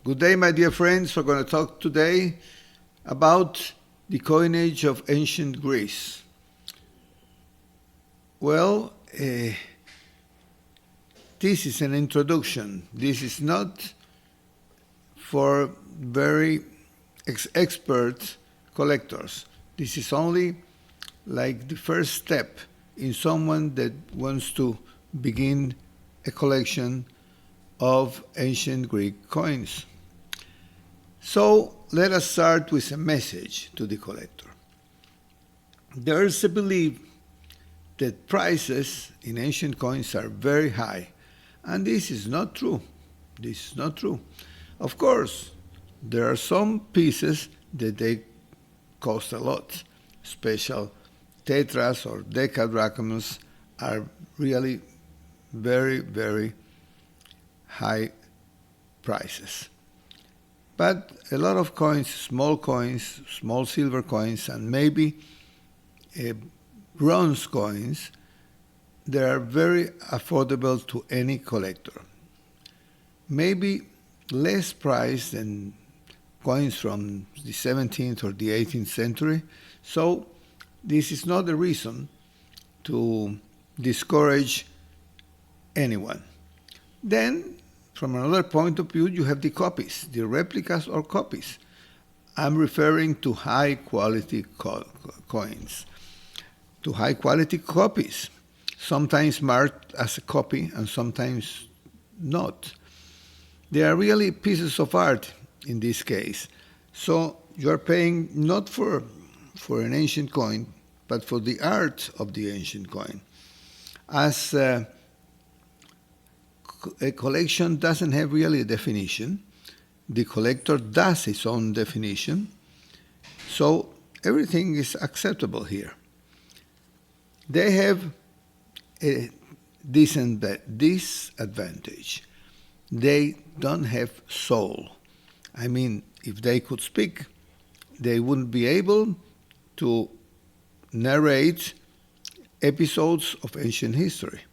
Good day, my dear friends. We're going to talk today about the coinage of ancient Greece. Well, this is an introduction. This is not for very expert collectors. This is only like the first step in someone that wants to begin a collection of ancient Greek coins. So let us start with a message to the collector. There is a belief that prices in ancient coins are very high, and this is not true. This is not true. Of course, there are some pieces that they cost a lot. Special tetras or decadrachms are really very, very high prices. But a lot of coins, small silver coins, and maybe bronze coins, they are very affordable to any collector. Maybe less price than coins from the 17th or the 18th century. So this is not a reason to discourage anyone. Then, from another point of view, you have the copies, the replicas or copies. I'm referring to high-quality coins, to high-quality copies, sometimes marked as a copy and sometimes not. They are really pieces of art in this case. So you are paying not for an ancient coin, but for the art of the ancient coin. As a collection doesn't have really a definition, the collector does his own definition, so everything is acceptable here. They have a disadvantage. They don't have soul. I mean, if they could speak, they wouldn't be able to narrate episodes of ancient history.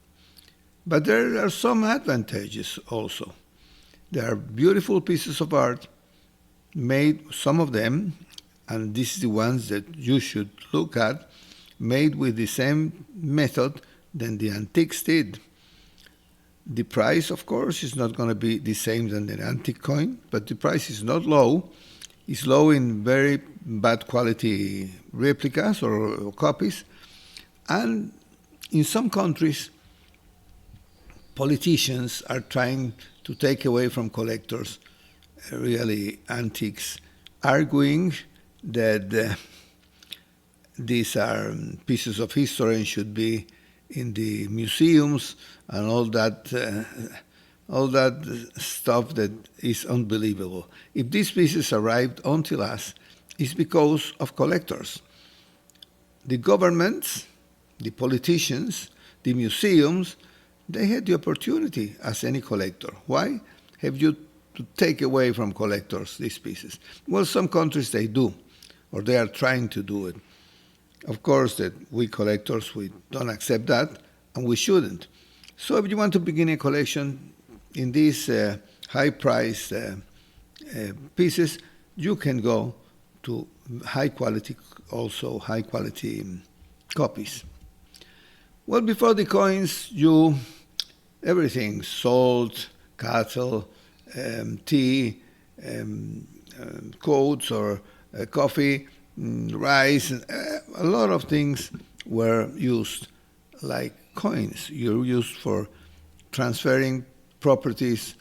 But there are some advantages also. There are beautiful pieces of art made, some of them, and these are the ones that you should look at, made with the same method than the antiques did. The price, of course, is not going to be the same than an antique coin, but the price is not low. It's low in very bad quality replicas or copies. And in some countries, politicians are trying to take away from collectors really antiques, arguing that these are pieces of history and should be in the museums and all that stuff that is unbelievable. If these pieces arrived until us, it's because of collectors. The governments, the politicians, the museums, they had the opportunity as any collector. Why have you to take away from collectors these pieces? Well, some countries they do, or they are trying to do it. Of course, that we collectors, we don't accept that, and we shouldn't. So if you want to begin a collection in these high-priced pieces, you can go to high-quality copies. Well, before the coins, everything, salt, cattle, tea, coats or coffee, rice, a lot of things were used like coins. You're used for transferring properties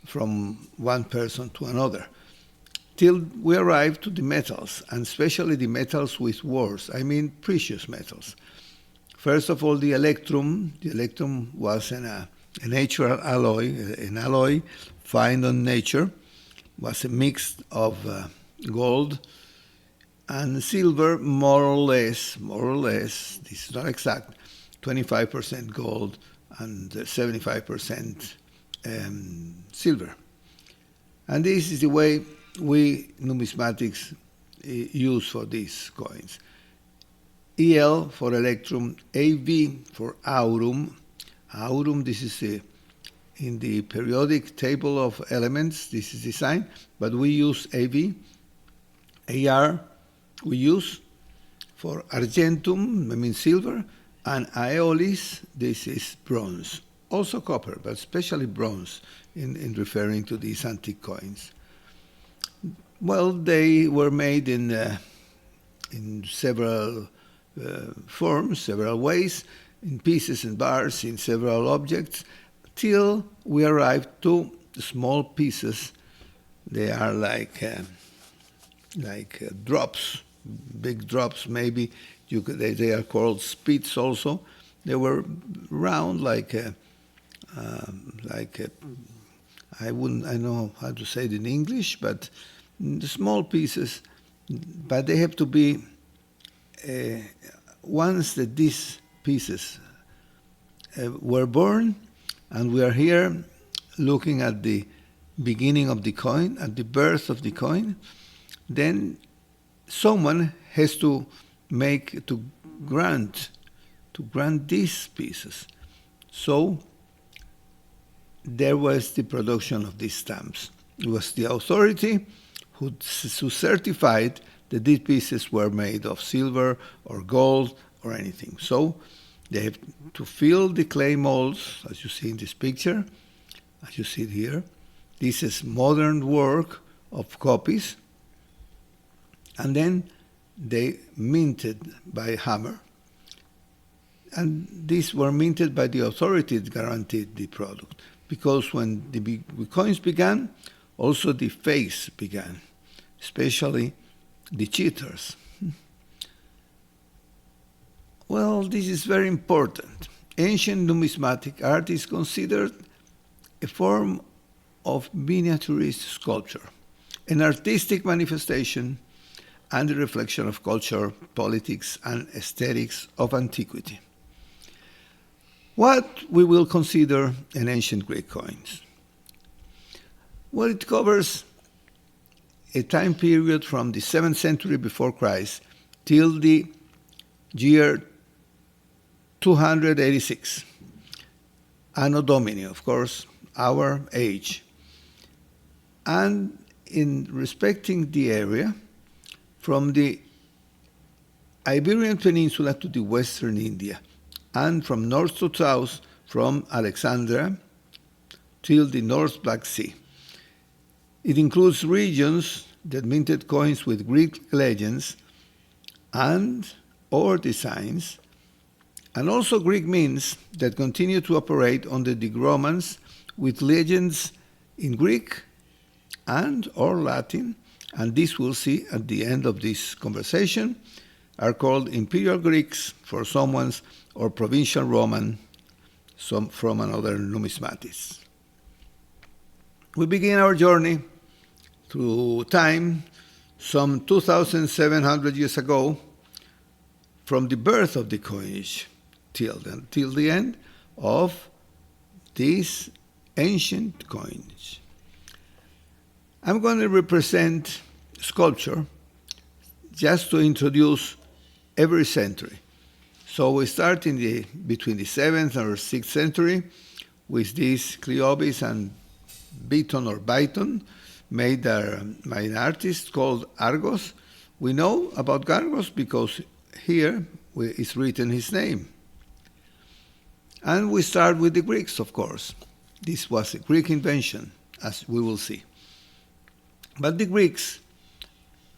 from one person to another. Till we arrived to the metals, and especially the metals with worth, I mean precious metals. First of all, the electrum. The electrum was a natural alloy, an alloy found on nature, was a mix of gold and silver, more or less, this is not exact, 25% gold and 75% silver. And this is the way we numismatics use for these coins. EL for electrum, AV for aurum. Aurum, this is in the periodic table of elements. This is the sign, but we use AV. AR we use for argentum, I mean silver, and aeolis, this is bronze. Also copper, but especially bronze in referring to these antique coins. Well, they were made in several forms, several ways, in pieces and bars, in several objects, till we arrived to small pieces. They are like drops, big drops maybe. They are called spits also. They were round I know how to say it in English, but the small pieces, but they have to be, once that these pieces were born, and we are here looking at the beginning of the coin, at the birth of the coin, then someone has to grant these pieces. So there was the production of these stamps. It was the authority who certified that these pieces were made of silver or gold or anything. So they have to fill the clay molds, as you see in this picture, as you see it here. This is modern work of copies. And then they minted by hammer. And these were minted by the authority that guaranteed the product. Because when the coins began, also the fakes began, especially the cheaters. Well, this is very important. Ancient numismatic art is considered a form of miniaturist sculpture, an artistic manifestation and a reflection of culture, politics, and aesthetics of antiquity. What we will consider in ancient Greek coins? Well, it covers a time period from the 7th century before Christ till the year 286. Anno Domini, of course, our age. And in respecting the area, from the Iberian Peninsula to the Western India, and from north to south, from Alexandria till the North Black Sea. It includes regions that minted coins with Greek legends and or designs, and also Greek mints that continue to operate under the Romans with legends in Greek and or Latin, and this we'll see at the end of this conversation, are called Imperial Greeks for some ones, or Provincial Roman from another numismatist. We begin our journey through time some 2,700 years ago, from the birth of the coinage till the end of this ancient coinage. I'm going to represent sculpture just to introduce every century. So we start between the 7th or 6th century with these Cleobis and Biton made by an artist called Argos. We know about Argos because here is written his name. And we start with the Greeks, of course. This was a Greek invention, as we will see. But the Greeks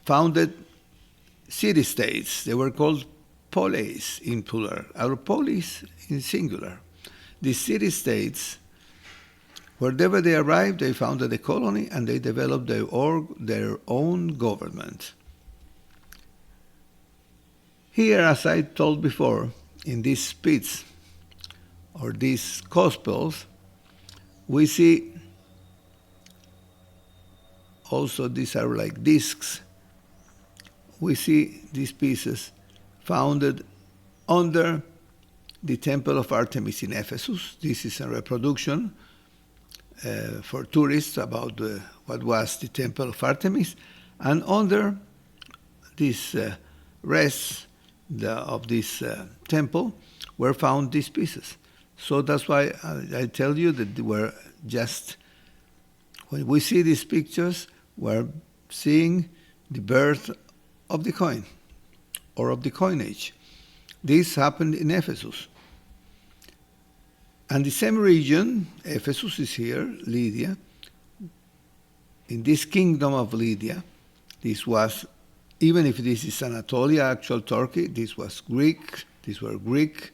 founded city-states. They were called polis in plural, or polis in singular. The city-states, wherever they arrived, they founded a colony and they developed their own government. Here, as I told before, in these spits, or these gospels, we see also these are like discs. We see these pieces founded under the Temple of Artemis in Ephesus. This is a reproduction for tourists about what was the Temple of Artemis. And under these rests of this temple were found these pieces. So that's why I tell you that we're just, when we see these pictures, we're seeing the birth of the coin or of the coinage. This happened in Ephesus. And the same region, Ephesus is here, Lydia. In this kingdom of Lydia, this was, even if this is Anatolia, actual Turkey, this was Greek, these were Greek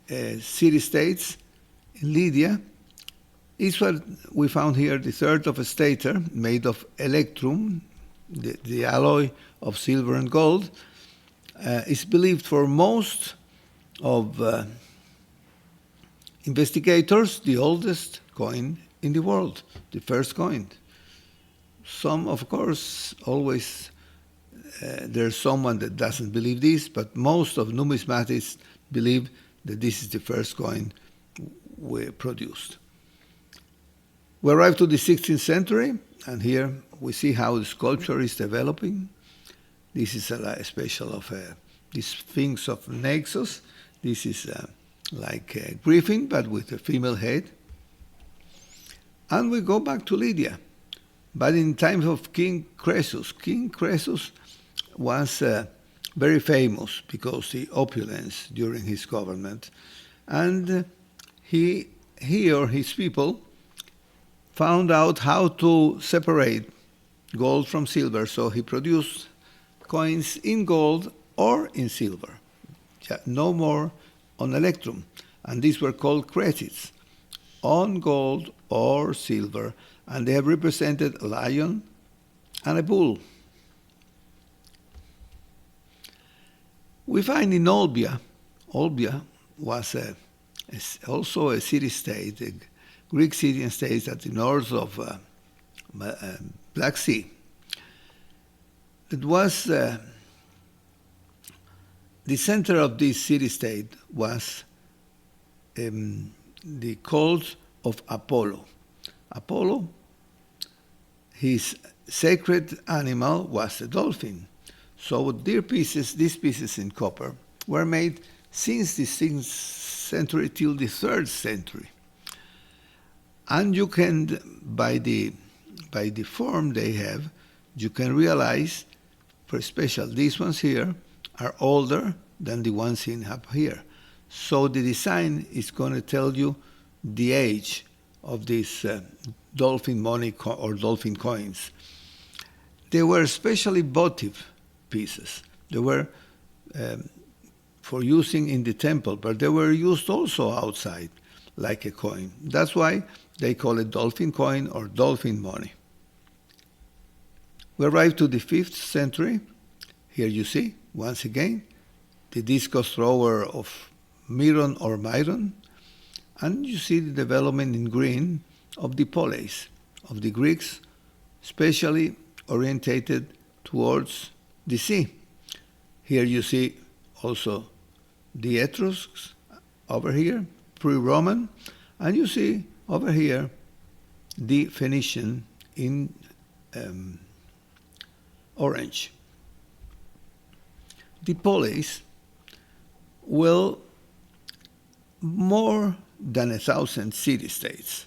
city-states in Lydia. Is what we found here, the third of a stater made of electrum, the alloy of silver and gold, is believed for most of investigators the oldest coin in the world, the first coin. Some, of course, always there's someone that doesn't believe this, but most of numismatists believe that this is the first coin we produced. We arrive to the 16th century, and here we see how the sculpture is developing. This is a special of the Sphinx of Naxos. This is like a griffin, but with a female head. And we go back to Lydia. But in times of King Croesus was very famous because the opulence during his government. And he or his people found out how to separate gold from silver, so he produced coins in gold or in silver, no more on electrum. And these were called credits, on gold or silver, and they have represented a lion and a bull. We find in Olbia was also a city-state, a Greek city and state at the north of Black Sea. It was the center of this city-state was the cult of Apollo. Apollo, his sacred animal was a dolphin. So these pieces in copper, were made since the 6th century till the 3rd century. And you can, by the form they have, you can realize, for special, these ones here are older than the ones in up here. So the design is going to tell you the age of these dolphin money or dolphin coins. They were especially votive pieces. They were for using in the temple, but they were used also outside like a coin. That's why they call it dolphin coin or dolphin money. We arrive to the 5th century. Here you see, once again, the discus thrower of Myron or Myron, and you see the development in green of the poleis, of the Greeks, especially orientated towards the sea. Here you see also the Etruscs over here, pre-Roman, and you see over here the Phoenician in orange. The poleis will more than 1,000 city-states,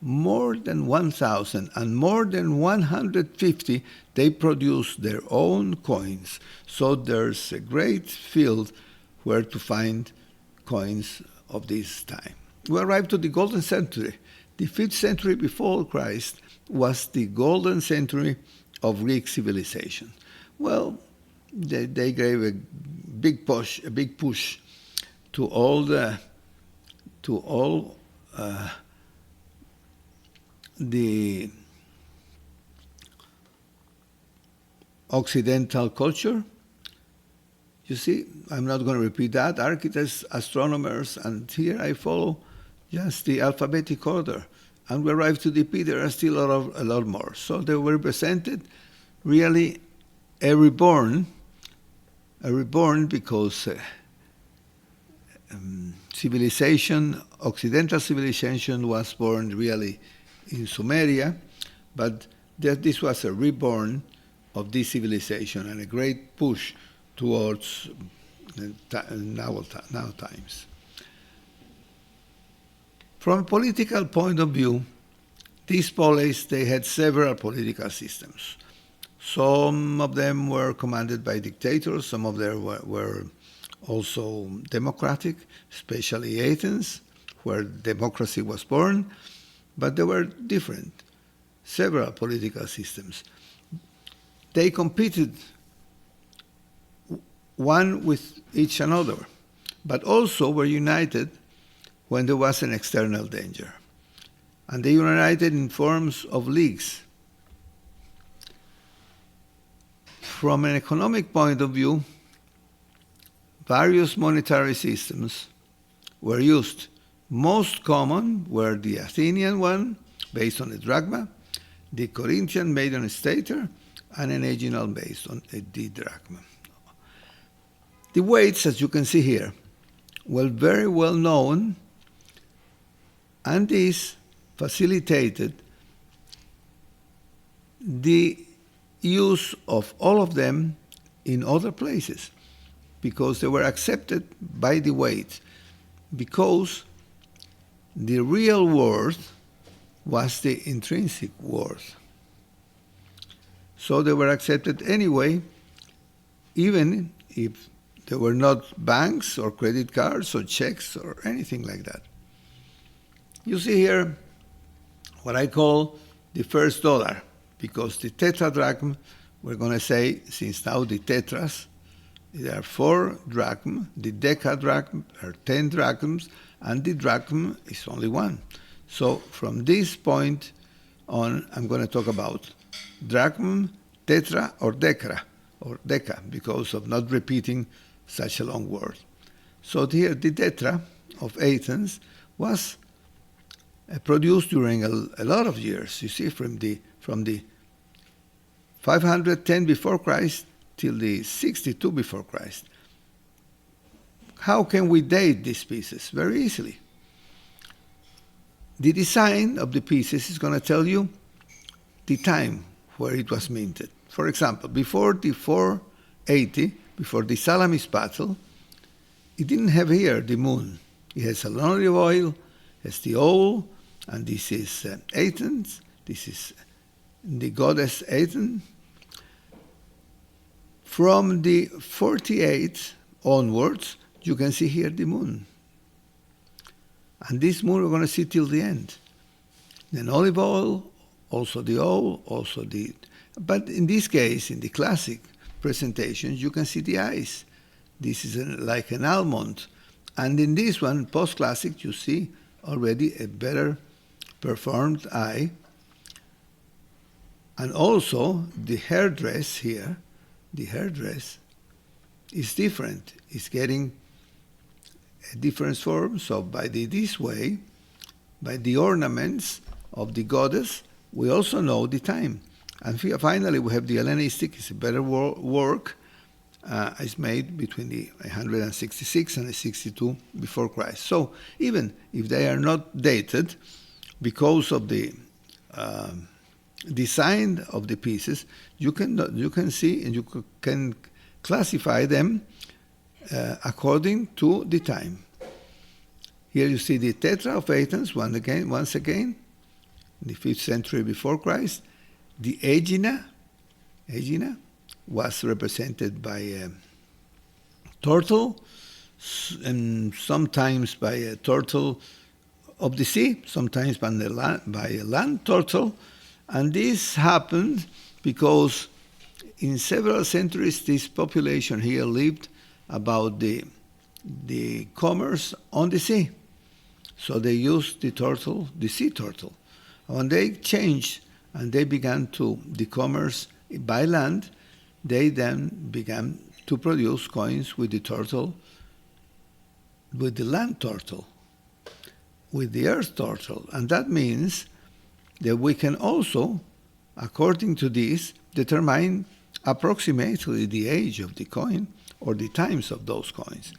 more than 1,000 and more than 150, they produce their own coins. So there's a great field where to find coins of this time. We arrive to the golden century. The 5th century before Christ was the golden century of Greek civilization. Well, they gave a big push to all the Occidental culture. You see, I'm not going to repeat that. Architects, astronomers, and here I follow just the alphabetic order. And we arrive to the P, there are still a lot more. So they were represented really a reborn because civilization, Occidental civilization was born really in Sumeria, but this was a reborn of this civilization and a great push towards now times. From a political point of view, these polis, they had several political systems. Some of them were commanded by dictators, some of them were also democratic, especially Athens, where democracy was born, but they were different, several political systems. They competed one with each another, but also were united when there was an external danger. And they united in forms of leagues. From an economic point of view, various monetary systems were used. Most common were the Athenian one, based on a drachma, the Corinthian made on a stater, and an Aeginal based on a didrachma. The weights, as you can see here, were very well known, and this facilitated the use of all of them in other places because they were accepted by the weight, because the real worth was the intrinsic worth. So they were accepted anyway, even if there were not banks or credit cards or checks or anything like that. You see here what I call the first dollar, because the tetradrachm, we're going to say, since now the tetras, there are 4 drachms, the decadrachm are 10 drachms, and the drachm is only 1. So from this point on, I'm going to talk about drachm, tetra, or deca, because of not repeating such a long word. So here, the tetra of Athens was produced during a lot of years. You see, from the 510 before Christ till the 62 before Christ. How can we date these pieces? Very easily. The design of the pieces is going to tell you the time where it was minted. For example, before the 480, before the Salamis battle, it didn't have here the moon. It has a olive oil, has the owl, and this is Athens. This is the goddess Athens. From the 48 onwards, you can see here the moon. And this moon we're going to see till the end. Then olive oil, also the owl, also the... But in this case, in the classic presentations, you can see the eyes. This is like an almond. And in this one, post-classic, you see already a better performed eye. And also the hairdress here, the hairdress is different. It's getting a different form. So by this way, by the ornaments of the goddess, we also know the time. And finally, we have the Hellenistic. It's a better work. It's made between the 166 and the 62 before Christ. So even if they are not dated, because of the design of the pieces, you can see and you can classify them according to the time. Here you see the tetra of Athens once again, in the 5th century before Christ. The Aegina was represented by a turtle, and sometimes by a turtle of the sea, sometimes by a land turtle. And this happened because in several centuries this population here lived about the commerce on the sea. So they used the turtle, the sea turtle. When they changed and they began to the commerce by land, they then began to produce coins with the turtle, with the land turtle, with the earth turtle. And that means that we can also, according to this, determine approximately the age of the coin or the times of those coins.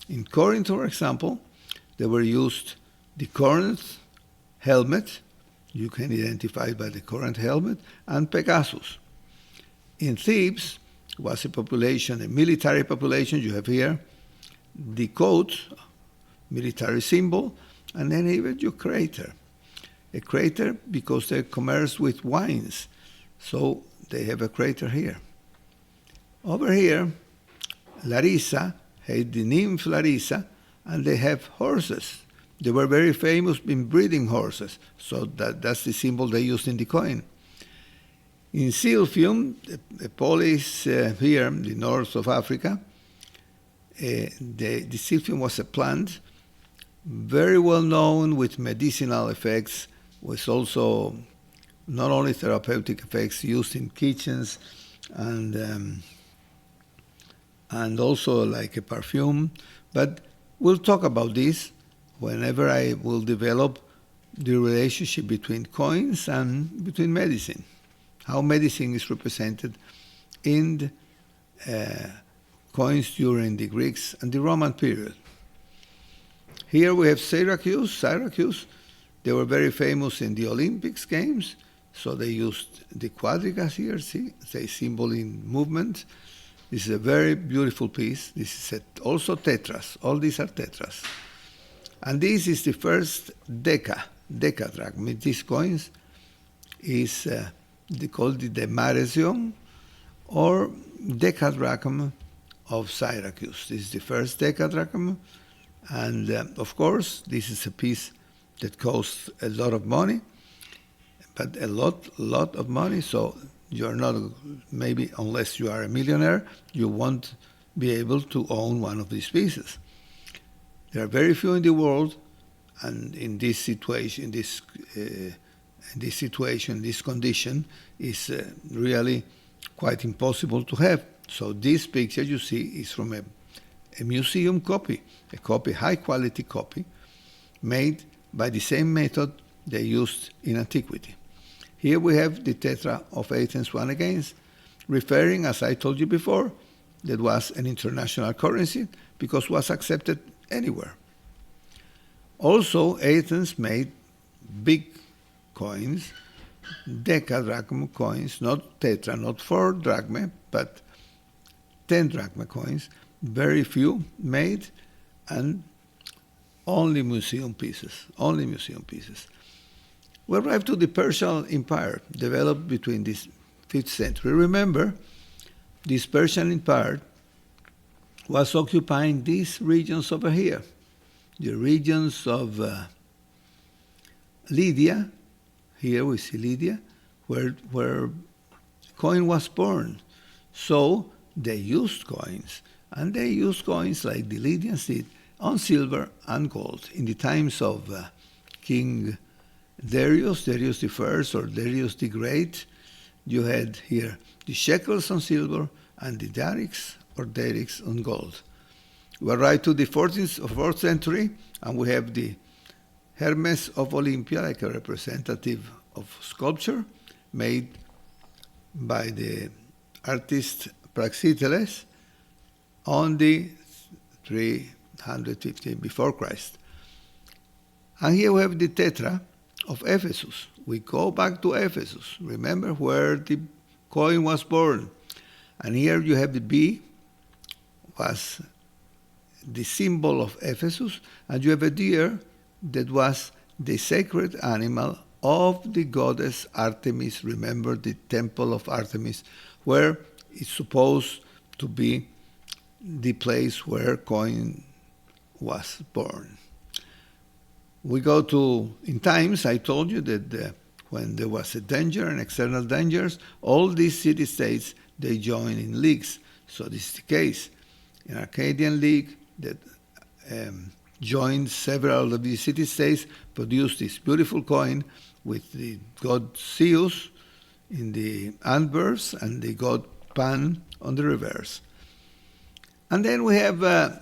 In Corinth, for example, they were used the Corinth helmet, you can identify by the Corinth helmet, and Pegasus. In Thebes was a population, a military population. You have here the coat, military symbol, and then even your crater. A crater because they commerce with wines, so they have a crater here. Over here, Larissa had the nymph Larissa, and they have horses. They were very famous in breeding horses, so that's the symbol they used in the coin. In Silphium, a polis here in the north of Africa, the Silphium was a plant very well known with medicinal effects, was also not only therapeutic effects used in kitchens and also like a perfume. But we'll talk about this whenever I will develop the relationship between coins and between medicine, how medicine is represented in coins during the Greeks and the Roman period. Here we have Syracuse. Syracuse, they were very famous in the Olympics games, so they used the quadrigas here, see, they symbol in movement. This is a very beautiful piece. This is also tetras. All these are tetras. And this is the first decadrachma. These coins is they called it the Maresion or decadrachma of Syracuse. This is the first decadrachma. And of course, this is a piece that costs a lot of money, but a lot of money. So you're not, maybe unless you are a millionaire, you won't be able to own one of these pieces. There are very few in the world, and in this situation, this condition is really quite impossible to have. So this picture you see is from a museum copy, a copy, high-quality copy, made by the same method they used in antiquity. Here we have the tetra of Athens once again, referring, as I told you before, that was an international currency because it was accepted anywhere. Also, Athens made big coins, decadrachma coins, not tetra, not 4 drachma, but 10 drachma coins, very few made, and only museum pieces. We arrive to the Persian Empire, developed between this 5th century. Remember, this Persian Empire was occupying these regions over here, the regions of Lydia. Here we see Lydia, where coin was born. So they used coins, and they used coins like the Lydians did on silver and gold. In the times of King Darius I or Darius the Great, you had here the shekels on silver and the darics or darics on gold. We're right to the 4th century, and we have the Hermes of Olympia, like a representative of sculpture, made by the artist Praxiteles on the 350 before Christ. And here we have the tetra of Ephesus. We go back to Ephesus. Remember where the coin was born. And here you have the bee, was the symbol of Ephesus, and you have a deer that was the sacred animal of the goddess Artemis. Remember the temple of Artemis, where it's supposed to be the place where coin was born. We go to, in times, I told you that when there was a danger and external dangers, all these city-states, they join in leagues. So this is the case. An Arcadian League that joined several of these city-states, produced this beautiful coin with the god Zeus in the anvers and the god Pan on the reverse. And then we have the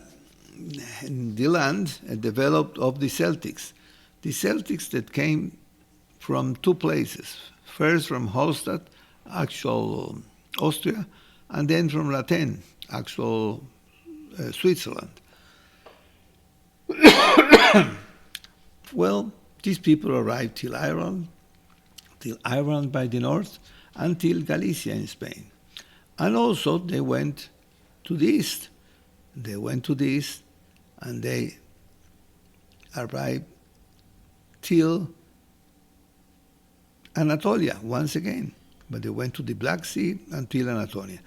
land developed of the Celtics. The Celtics that came from 2 places. First from Hallstatt, actual Austria, and then from Latin, actual Switzerland. Well, these people arrived till Ireland by the north, until Galicia in Spain. And also they went to the east. And they arrived till Anatolia once again. But they went to the Black Sea until Anatolia.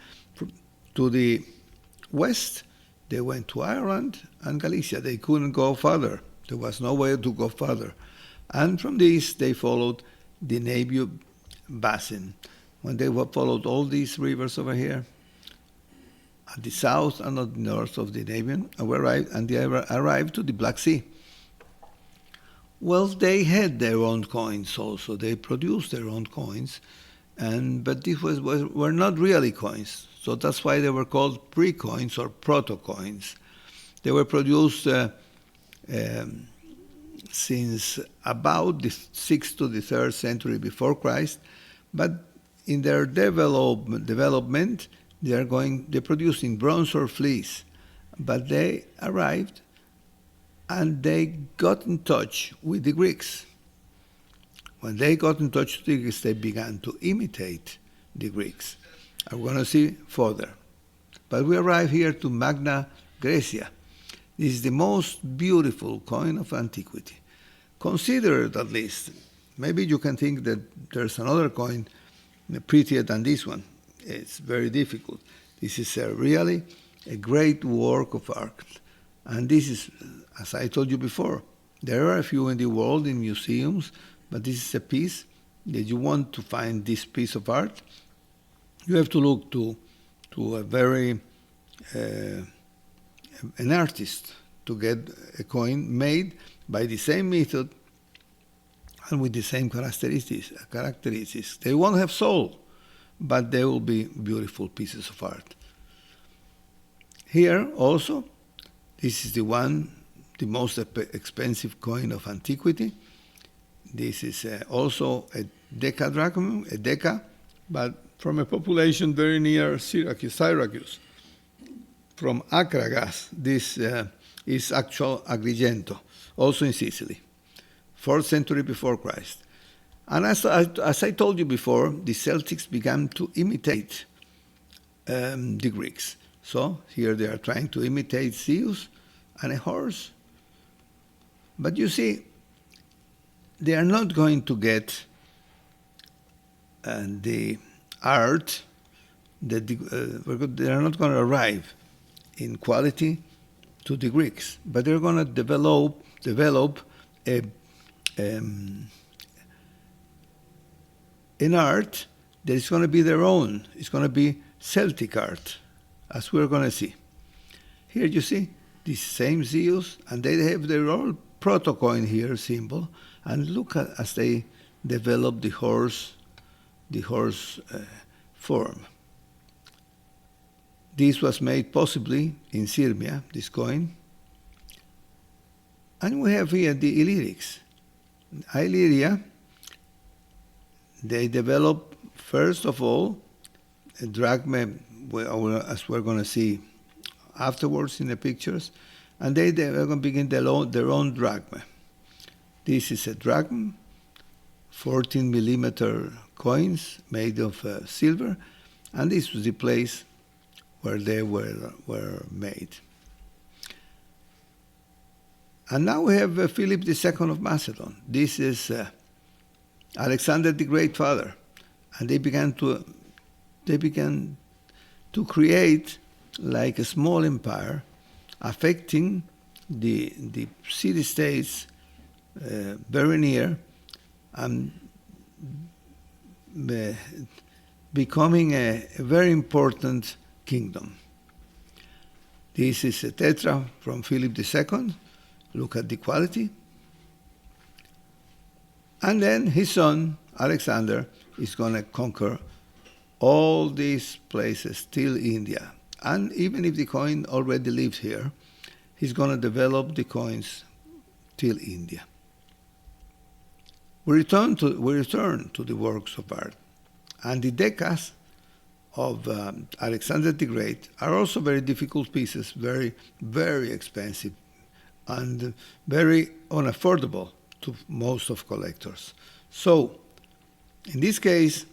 To the west, they went to Ireland and Galicia. They couldn't go further. There was no way to go further. And from the east, they followed the Danube basin. When they followed all these rivers over here, at the south and at the north of the Danube, they arrived to the Black Sea. Well, they had their own coins also. They produced their own coins, but these were not really coins. So that's why they were called pre-coins or proto-coins. They were produced since about the 6th to the 3rd century before Christ, but in their development, they produce in bronze or fleece. But they arrived and they got in touch with the Greeks. When they got in touch with the Greeks, they began to imitate the Greeks. I'm going to see further. But we arrive here to Magna Graecia. This is the most beautiful coin of antiquity. Consider it at least. Maybe you can think that there's another coin prettier than this one. It's very difficult. This is really a great work of art. And this is, as I told you before, there are a few in the world in museums, but this is a piece that you want to find this piece of art. You have to look to a very an artist to get a coin made by the same method and with the same characteristics. They won't have soul, but they will be beautiful pieces of art. Here also, this is the most expensive coin of antiquity. This is also a deca, but from a population very near Syracuse. From Acragas, this is actual Agrigento, also in Sicily, 4th century before Christ. And as I told you before, the Celtics began to imitate the Greeks. So here they are trying to imitate Zeus and a horse. But you see, they are not going to get the art that they are not going to arrive in quality to the Greeks, but they're going to develop an art that is going to be their own. It's going to be Celtic art, as we're going to see. Here you see this same Zeus, and they have their own proto-coin here symbol, and look at as they develop the horse form. This was made possibly in Sirmia, this coin. And we have here the Illyrics. Illyria, they developed, first of all, a drachma, as we're going to see afterwards in the pictures, and they're going to begin their own drachma. This is a drachma, 14 millimeter coins made of silver, and this was the place where they were made. And now we have Philip II of Macedon. This is Alexander the Great Father, and they began to create like a small empire, affecting the city-states very near, and becoming a very important kingdom. This is a tetra from Philip II. Look at the quality. And then his son, Alexander, is going to conquer all these places till India. And even if the coin already lived here, he's going to develop the coins till India. We return to the works of art. And the decas of Alexander the Great are also very difficult pieces, very, very expensive, and very unaffordable to most of collectors. So, in this case,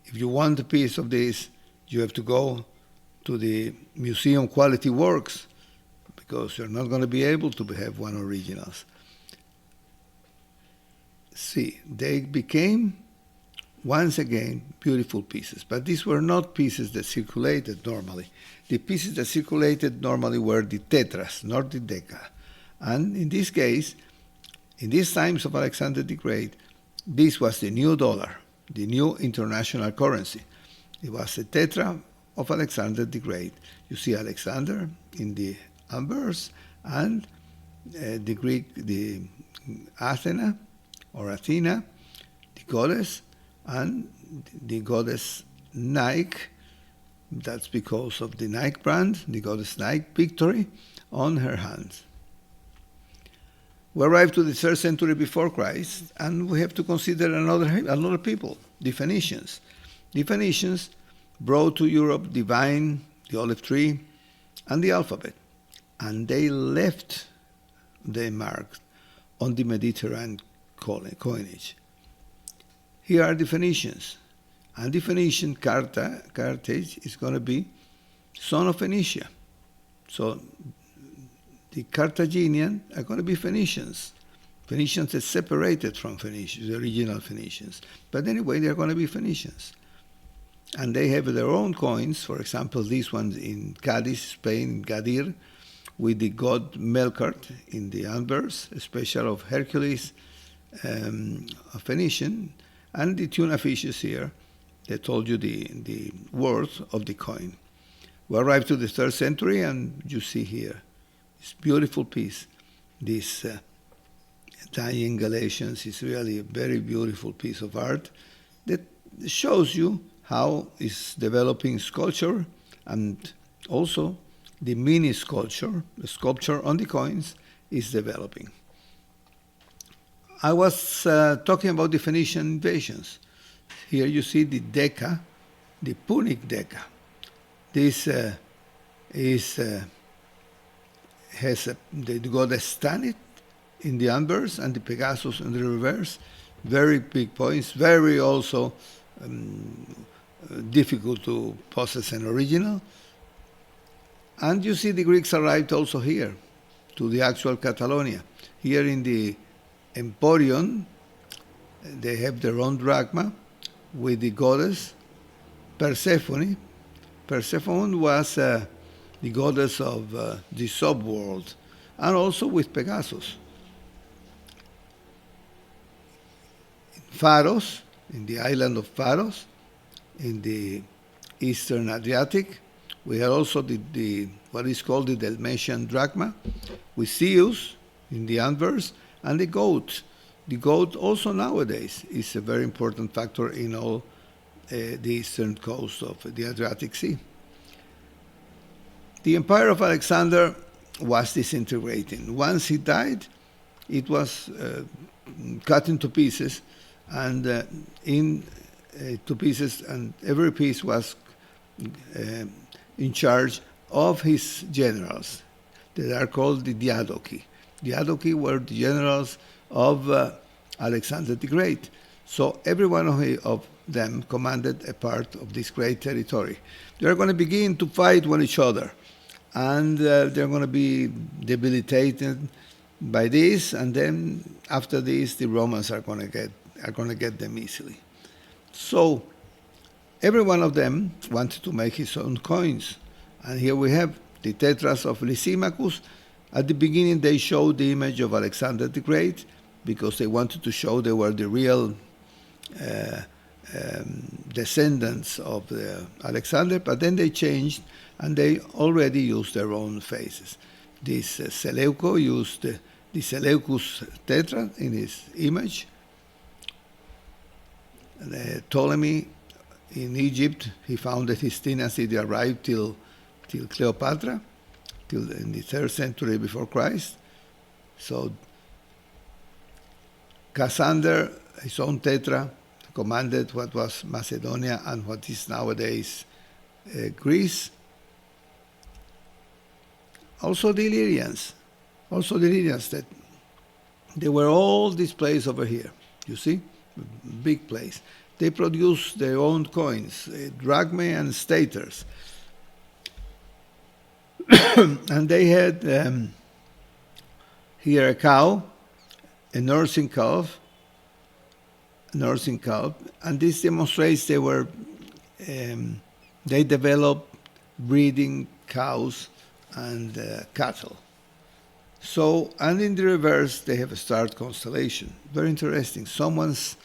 if you want a piece of this, you have to go to the museum quality works, because you're not going to be able to have one originals. see, they became, once again, beautiful pieces. But these were not pieces that circulated normally. The pieces that circulated normally were the tetras, not the deca. And in this case, in these times of Alexander the Great, this was the new dollar, the new international currency. It was the tetra of Alexander the Great. You see Alexander in the ambers, and the Greek, the Athena, the goddess, and the goddess Nike. That's because of the Nike brand, the goddess Nike, victory on her hands. We arrive to the 3rd century before Christ, and we have to consider another people, the Phoenicians. The Phoenicians brought to Europe the vine, the olive tree, and the alphabet, and they left their mark on the Mediterranean coinage. Here are the Phoenicians, and the Phoenician Carthage is going to be son of Phoenicia. So the Carthaginians are going to be Phoenicians. Phoenicians are separated from Phoenicians, the original Phoenicians. But anyway, they're going to be Phoenicians. And they have their own coins, for example, this one in Cadiz, Spain, Gadir, with the god Melkart in the ambers, a special of Hercules, a Phoenician, and the tuna fishes here that told you the worth of the coin. We arrive to the 3rd century, and you see here this beautiful piece. This dying Galatians is really a very beautiful piece of art that shows you how is developing sculpture, and also the mini sculpture, the sculpture on the coins, is developing. I was talking about the Phoenician invasions. Here you see the deca, the Punic deca. This has the goddess Tanit in the ambers and the Pegasus in the reverse. Very big points, very also difficult to possess an original. And you see the Greeks arrived also here, to the actual Catalonia. Here in the Emporion, they have their own drachma with the goddess Persephone. Persephone was the goddess of the subworld, and also with Pegasus. In Pharos, in the island of Pharos, in the eastern Adriatic, we have also the what is called the Dalmatian drachma, with Zeus in the Anvers, and the goat. The goat also nowadays is a very important factor in all the eastern coast of the Adriatic Sea. The empire of Alexander was disintegrating. Once he died, it was cut into pieces, and two pieces, and every piece was in charge of his generals, that are called the Diadochi. Diadochi were the generals of Alexander the Great. So every one of them commanded a part of this great territory. They're going to begin to fight one each other, and they're going to be debilitated by this, and then after this, the Romans are going to get them easily. So every one of them wanted to make his own coins, and here we have the tetras of Lysimachus. At the beginning, they showed the image of Alexander the Great because they wanted to show they were the real descendants of Alexander, but then they changed and they already used their own faces. This Seleucus used the Seleucus tetra in his image. Ptolemy in Egypt, he founded his dynasty. They arrived till Cleopatra, till in the 3rd century before Christ. So Cassander, his own tetra, commanded what was Macedonia and what is nowadays Greece. Also the Illyrians, that they were all displaced over here. You see, big place. They produced their own coins, drachmae and staters. And they had here a cow, a nursing calf, nursing cow, and this demonstrates they developed breeding cows and cattle. So, and in the reverse, they have a star constellation. Very interesting. Someone's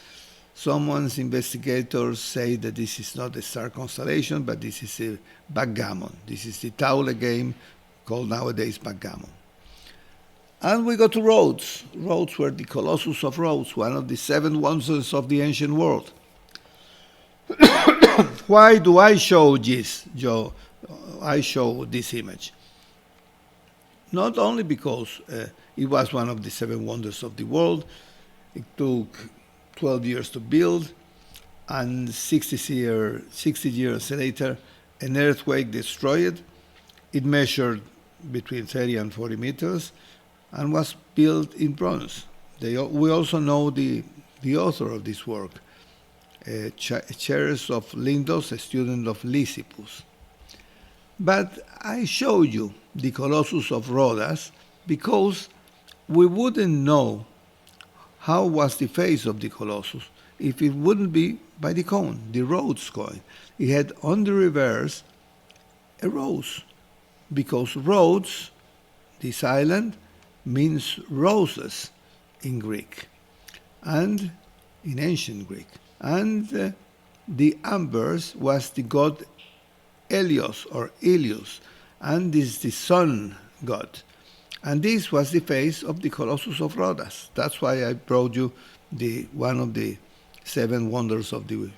investigators say that this is not a star constellation, but this is a backgammon. This is the Taule game called nowadays backgammon. And we go to Rhodes. Rhodes were the Colossus of Rhodes, one of the 7 wonders of the ancient world. Why do I show this, Joe? I show this image. Not only because it was one of the 7 wonders of the world, it took 12 years to build, and 60 years later, an earthquake destroyed it. It measured between 30 and 40 meters and was built in bronze. We also know the author of this work, Chares of Lindos, a student of Lysippus. But I show you the Colossus of Rhodes because we wouldn't know how was the face of the Colossus if it wouldn't be by the coin, the Rhodes coin. It had on the reverse a rose, because Rhodes, this island, means roses in Greek and in ancient Greek. And the ambers was the god Helios or Ilius, and this is the sun god. And this was the face of the Colossus of Rhodes. That's why I brought you one of the 7 wonders of the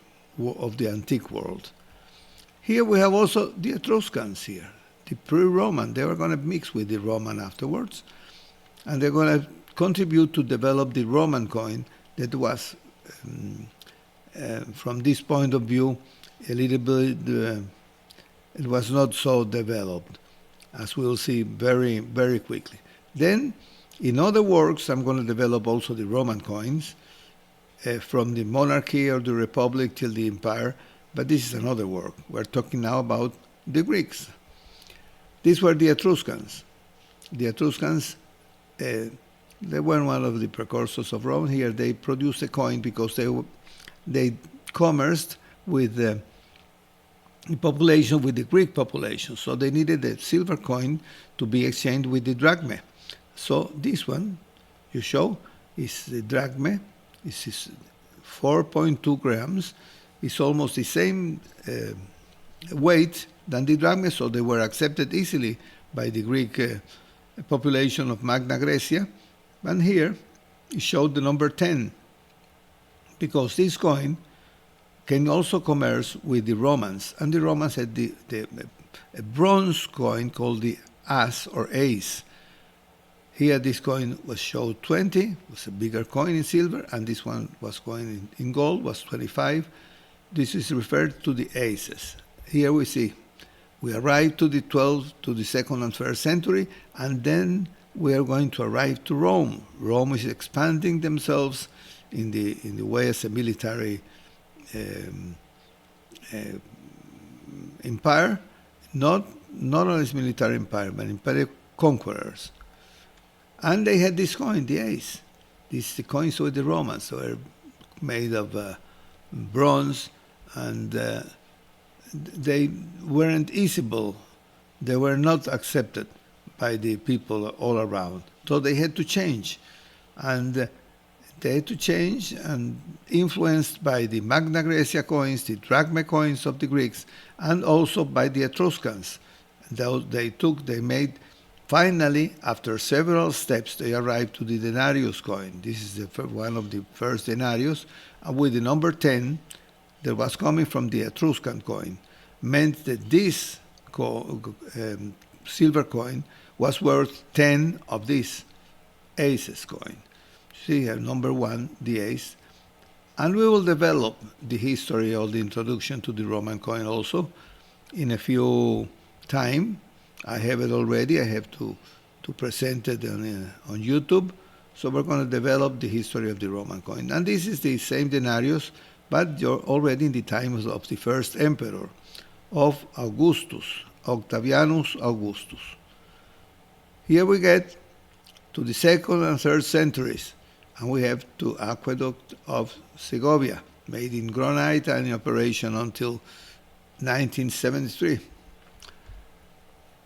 antique world. Here we have also the Etruscans here, the pre-Roman. They were going to mix with the Roman afterwards, and they're going to contribute to develop the Roman coin that was, from this point of view, a little bit, it was not so developed, as we'll see very, very quickly. Then, in other works, I'm going to develop also the Roman coins, from the monarchy or the republic till the empire, but this is another work. We're talking now about the Greeks. These were the Etruscans. The Etruscans, they were one of the precursors of Rome. Here they produced a coin because they commerced with the population, with the Greek population. So they needed a silver coin to be exchanged with the drachma. So this one you show is the drachma. This is 4.2 grams. It's almost the same weight than the drachma, so they were accepted easily by the Greek population of Magna Graecia. And here it showed the number 10, because this coin can also commerce with the Romans, and the Romans had a bronze coin called the as or ace. Here this coin was showed 20, was a bigger coin in silver, and this one was coin in gold, was 25. This is referred to the aces. Here we see we arrive to the 12th, to the 2nd and 1st century, and then we are going to arrive to Rome. Rome is expanding themselves in the way as a military empire, not only as military empire, but imperial conquerors. And they had this coin, the ace. These the coins with the Romans, so were made of bronze, and they weren't easable. They were not accepted by the people all around. So they had to change. And they had to change, and influenced by the Magna Graecia coins, the drachma coins of the Greeks, and also by the Etruscans. They made, finally, after several steps, they arrived to the denarius coin. This is one of the first denarius, and with the number 10, that was coming from the Etruscan coin, meant that this silver coin was worth 10 of this aces coin. See here, number 1, the ace. And we will develop the history or the introduction to the Roman coin also in a few time. I have it already. I have to present it on YouTube. So we're going to develop the history of the Roman coin. And this is the same denarius, but you're already in the times of the first emperor, of Augustus, Octavianus Augustus. Here we get to the 2nd and 3rd centuries. And we have the aqueduct of Segovia, made in granite and in operation until 1973.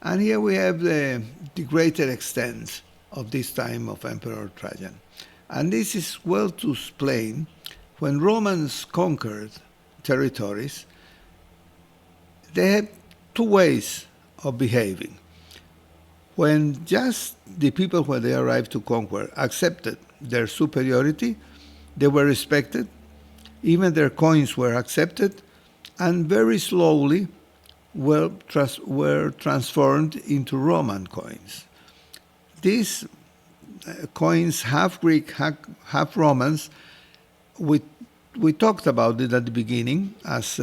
And here we have the greater extent of this time of Emperor Trajan. And this is well to explain. When Romans conquered territories, they had two ways of behaving. When just the people, when they arrived to conquer, accepted their superiority, they were respected, even their coins were accepted, and very slowly were transformed into Roman coins. These coins, half Greek, half Romans, we talked about it at the beginning as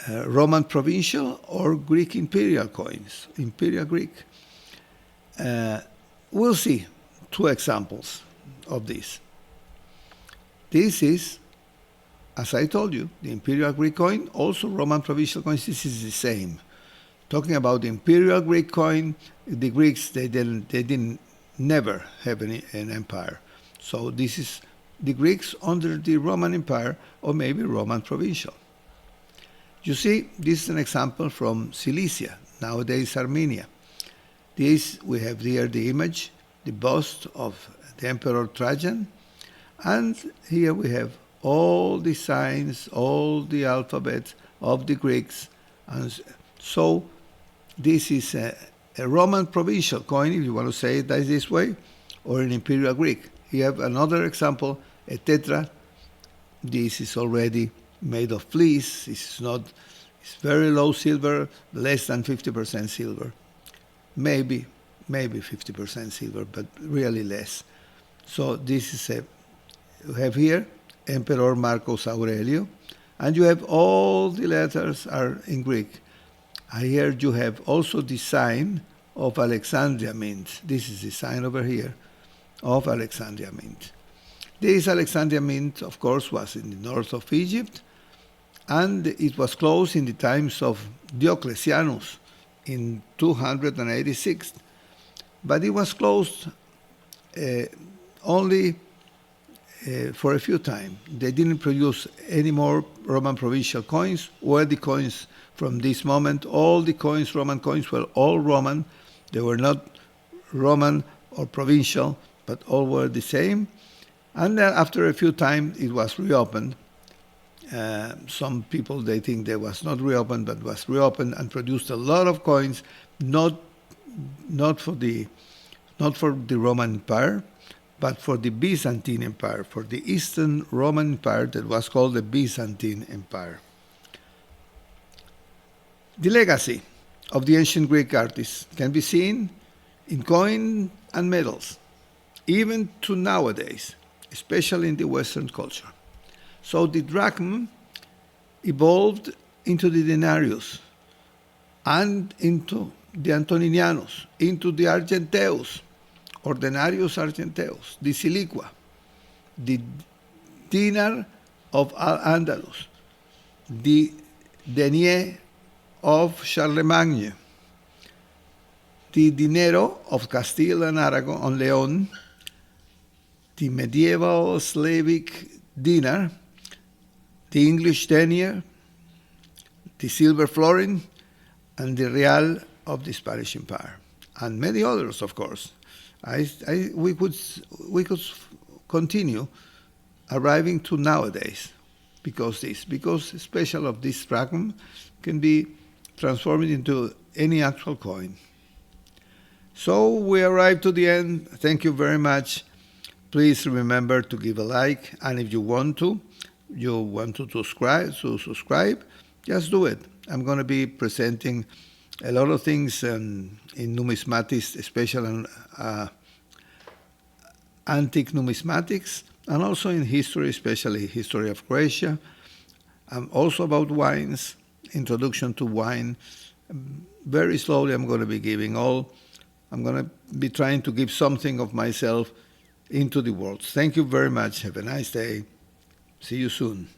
Roman provincial or Greek imperial coins, imperial Greek. We'll see two examples of this. This is, as I told you, the imperial Greek coin, also Roman provincial coins. This is the same. Talking about the imperial Greek coin, the Greeks, they didn't never have an empire. So this is the Greeks under the Roman Empire, or maybe Roman provincial. You see, this is an example from Cilicia, nowadays Armenia. This, we have here the image, the bust of the Emperor Trajan, and here we have all the signs, all the alphabet of the Greeks. And so this is a Roman provincial coin, if you want to say it this way, or an imperial Greek. You have another example, a tetra. This is already made of fleece. It's very low silver, less than 50% silver. Maybe 50% silver, but really less. So this is you have here Emperor Marcus Aurelio, and you have all the letters are in Greek. Here you have also the sign of Alexandria Mint. This is the sign over here of Alexandria Mint. This Alexandria Mint, of course, was in the north of Egypt, and it was closed in the times of Diocletianus in 286. But it was closed only for a few times. They didn't produce any more Roman provincial coins, or the coins from this moment. All the coins, Roman coins, were all Roman. They were not Roman or provincial, but all were the same. And then after a few times, it was reopened. Some people, they think they was not reopened, but was reopened and produced a lot of coins, not for the Roman Empire, but for the Byzantine Empire, for the Eastern Roman Empire that was called the Byzantine Empire. The legacy of the ancient Greek artists can be seen in coin and medals, even to nowadays, especially in the Western culture. So the drachm evolved into the denarius and into the Antoninianus, into the Argenteus, or denarius Argenteus, the siliqua, the dinar of Al-Andalus, the denier of Charlemagne, the dinero of Castile and Aragon on Leon, the medieval Slavic dinar, the English denier, the silver florin, and the real of the Spanish Empire, and many others, of course. We could continue arriving to nowadays because special of this drachm can be transformed into any actual coin. So we arrived to the end. Thank you very much. Please remember to give a like, and if you want to subscribe, just do it. I'm going to be presenting a lot of things in numismatics, especially antique numismatics, and also in history, especially history of Croatia, also about wines, introduction to wine. Very slowly I'm going to be I'm going to be trying to give something of myself into the world. Thank you very much. Have a nice day. See you soon.